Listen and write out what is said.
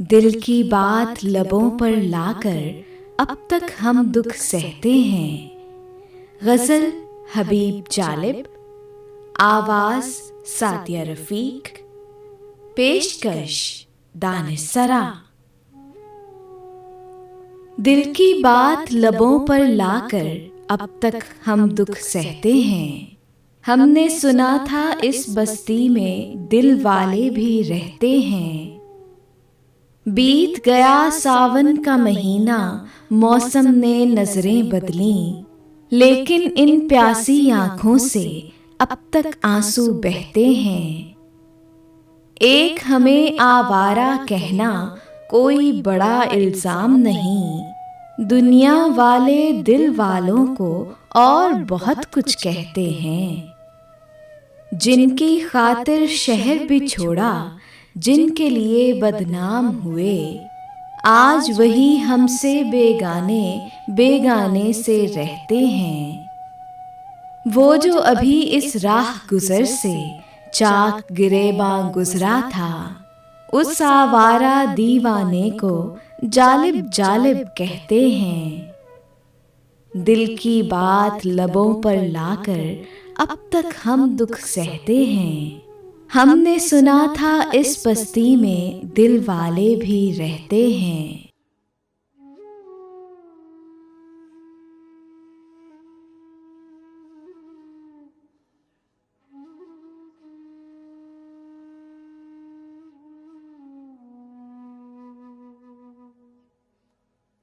दिल की बात लबों पर लाकर अब तक हम दुख सहते हैं। गज़ल हबीब जालिब, आवाज़ सादिया रफ़ीक, पेशकश दानिश-सरा। दिल की बात लबों पर लाकर अब तक हम दुख सहते हैं। हमने सुना था इस बस्ती में दिल वाले भी रहते हैं। बीत गया सावन का महीना, मौसम ने नजरें बदली, लेकिन इन प्यासी आँखों से अब तक आंसू बहते हैं। एक हमें आवारा कहना कोई बड़ा इल्जाम नहीं, दुनिया वाले दिल वालों को और बहुत कुछ कहते हैं। जिनकी खातिर शहर भी छोड़ा, जिनके लिए बदनाम हुए, आज वही हमसे बेगाने बेगाने से रहते हैं। वो जो अभी इस राह गुजर से चाक गिरेबां गुजरा था, उस आवारा दीवाने को जालिब जालिब कहते हैं। दिल की बात लबों पर लाकर अब तक हम दुख सहते हैं। हमने सुना था इस बस्ती में दिल वाले भी रहते हैं।